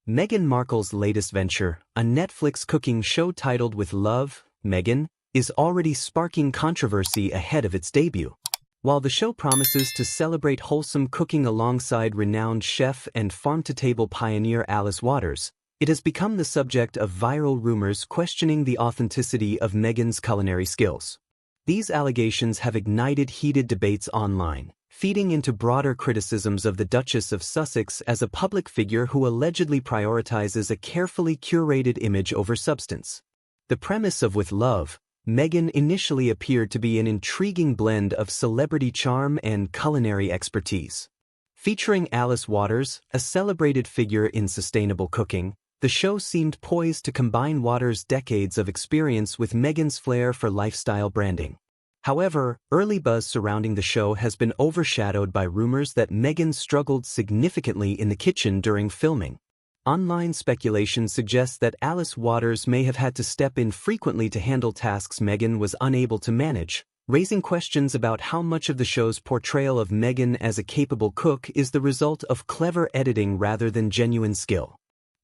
Meghan Markle's latest venture, a Netflix cooking show titled With Love, Meghan, is already sparking controversy ahead of its debut. While the show promises to celebrate wholesome cooking alongside renowned chef and farm-to-table pioneer Alice Waters, it has become the subject of viral rumors questioning the authenticity of Meghan's culinary skills. These allegations have ignited heated debates online, feeding into broader criticisms of the Duchess of Sussex as a public figure who allegedly prioritizes a carefully curated image over substance. The premise of With Love, Meghan initially appeared to be an intriguing blend of celebrity charm and culinary expertise. Featuring Alice Waters, a celebrated figure in sustainable cooking, the show seemed poised to combine Waters' decades of experience with Meghan's flair for lifestyle branding. However, early buzz surrounding the show has been overshadowed by rumors that Meghan struggled significantly in the kitchen during filming. Online speculation suggests that Alice Waters may have had to step in frequently to handle tasks Meghan was unable to manage, raising questions about how much of the show's portrayal of Meghan as a capable cook is the result of clever editing rather than genuine skill.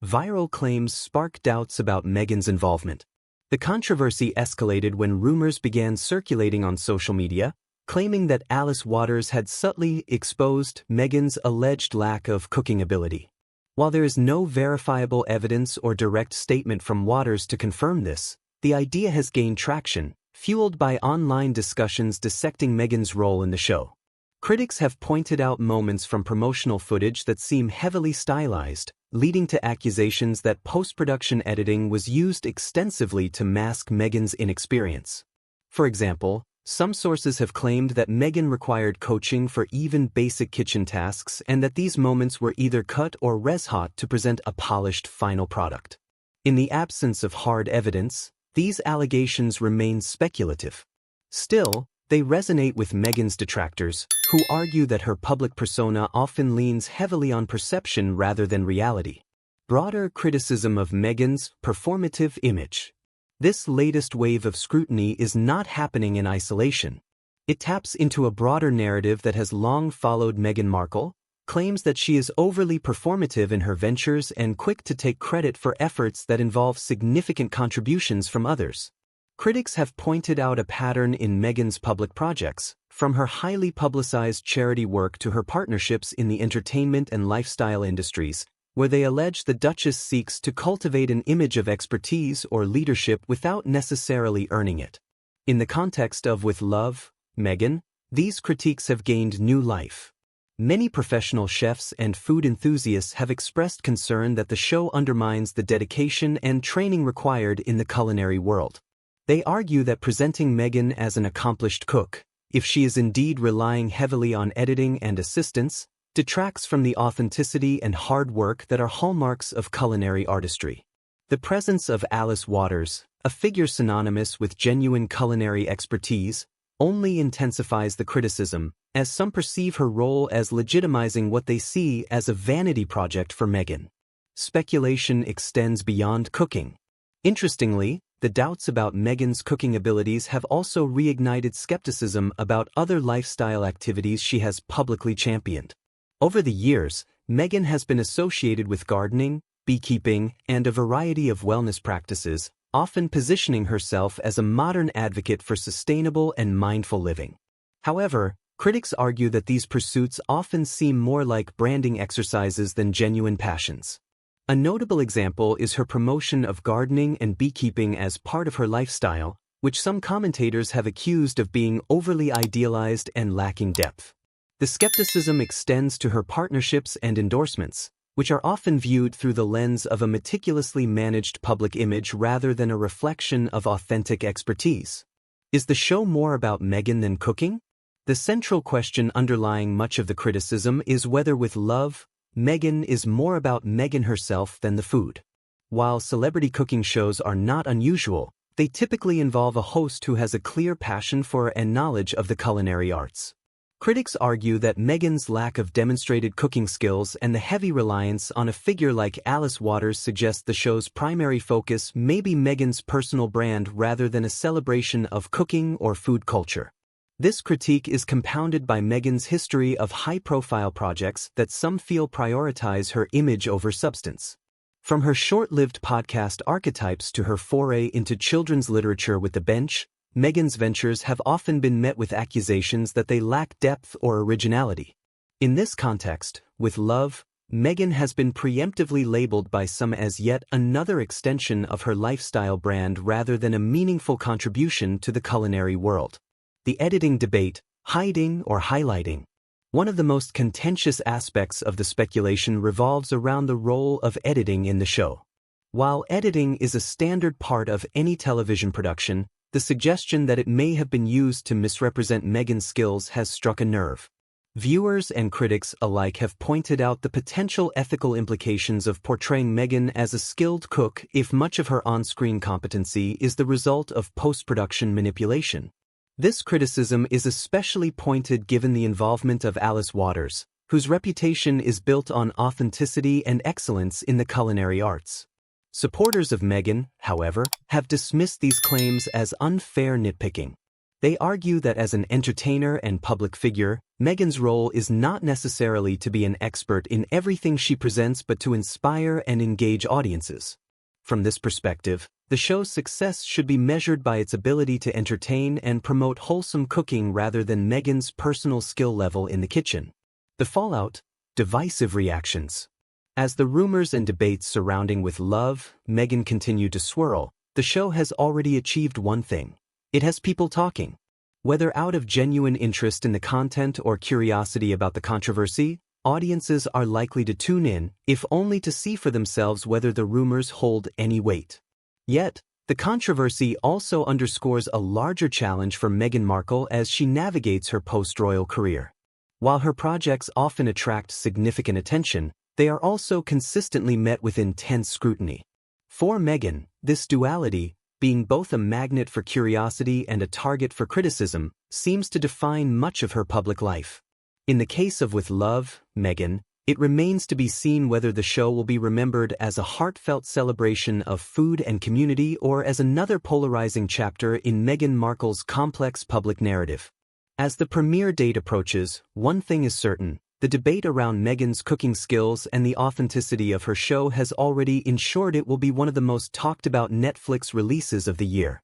Viral claims sparked doubts about Meghan's involvement. The controversy escalated when rumors began circulating on social media, claiming that Alice Waters had subtly exposed Meghan's alleged lack of cooking ability. While there is no verifiable evidence or direct statement from Waters to confirm this, the idea has gained traction, fueled by online discussions dissecting Meghan's role in the show. Critics have pointed out moments from promotional footage that seem heavily stylized, leading to accusations that post-production editing was used extensively to mask Meghan's inexperience. For example, some sources have claimed that Meghan required coaching for even basic kitchen tasks and that these moments were either cut or res-hot to present a polished final product. In the absence of hard evidence, these allegations remain speculative. Still, they resonate with Meghan's detractors, who argue that her public persona often leans heavily on perception rather than reality. Broader criticism of Meghan's performative image. This latest wave of scrutiny is not happening in isolation. It taps into a broader narrative that has long followed Meghan Markle, claims that she is overly performative in her ventures and quick to take credit for efforts that involve significant contributions from others. Critics have pointed out a pattern in Meghan's public projects, from her highly publicized charity work to her partnerships in the entertainment and lifestyle industries, where they allege the Duchess seeks to cultivate an image of expertise or leadership without necessarily earning it. In the context of With Love, Meghan, these critiques have gained new life. Many professional chefs and food enthusiasts have expressed concern that the show undermines the dedication and training required in the culinary world. They argue that presenting Meghan as an accomplished cook, if she is indeed relying heavily on editing and assistance, detracts from the authenticity and hard work that are hallmarks of culinary artistry. The presence of Alice Waters, a figure synonymous with genuine culinary expertise, only intensifies the criticism, as some perceive her role as legitimizing what they see as a vanity project for Meghan. Speculation extends beyond cooking. Interestingly, the doubts about Meghan's cooking abilities have also reignited skepticism about other lifestyle activities she has publicly championed. Over the years, Meghan has been associated with gardening, beekeeping, and a variety of wellness practices, often positioning herself as a modern advocate for sustainable and mindful living. However, critics argue that these pursuits often seem more like branding exercises than genuine passions. A notable example is her promotion of gardening and beekeeping as part of her lifestyle, which some commentators have accused of being overly idealized and lacking depth. The skepticism extends to her partnerships and endorsements, which are often viewed through the lens of a meticulously managed public image rather than a reflection of authentic expertise. Is the show more about Meghan than cooking? The central question underlying much of the criticism is whether With Love, Meghan is more about Meghan herself than the food. While celebrity cooking shows are not unusual, they typically involve a host who has a clear passion for and knowledge of the culinary arts. Critics argue that Meghan's lack of demonstrated cooking skills and the heavy reliance on a figure like Alice Waters suggest the show's primary focus may be Meghan's personal brand rather than a celebration of cooking or food culture. This critique is compounded by Meghan's history of high-profile projects that some feel prioritize her image over substance. From her short-lived podcast archetypes to her foray into children's literature with The Bench, Meghan's ventures have often been met with accusations that they lack depth or originality. In this context, with Love, Meghan has been preemptively labeled by some as yet another extension of her lifestyle brand rather than a meaningful contribution to the culinary world. The editing debate, hiding or highlighting. One of the most contentious aspects of the speculation revolves around the role of editing in the show. While editing is a standard part of any television production, the suggestion that it may have been used to misrepresent Meghan's skills has struck a nerve. Viewers and critics alike have pointed out the potential ethical implications of portraying Meghan as a skilled cook if much of her on-screen competency is the result of post-production manipulation. This criticism is especially pointed given the involvement of Alice Waters, whose reputation is built on authenticity and excellence in the culinary arts. Supporters of Meghan, however, have dismissed these claims as unfair nitpicking. They argue that as an entertainer and public figure, Meghan's role is not necessarily to be an expert in everything she presents but to inspire and engage audiences. From this perspective, the show's success should be measured by its ability to entertain and promote wholesome cooking rather than Meghan's personal skill level in the kitchen. The fallout? Divisive reactions. As the rumors and debates surrounding With Love, Meghan continue to swirl, the show has already achieved one thing. It has people talking. Whether out of genuine interest in the content or curiosity about the controversy, audiences are likely to tune in, if only to see for themselves whether the rumors hold any weight. Yet, the controversy also underscores a larger challenge for Meghan Markle as she navigates her post-royal career. While her projects often attract significant attention, they are also consistently met with intense scrutiny. For Meghan, this duality, being both a magnet for curiosity and a target for criticism, seems to define much of her public life. In the case of With Love, Meghan, it remains to be seen whether the show will be remembered as a heartfelt celebration of food and community or as another polarizing chapter in Meghan Markle's complex public narrative. As the premiere date approaches, one thing is certain: the debate around Meghan's cooking skills and the authenticity of her show has already ensured it will be one of the most talked about Netflix releases of the year.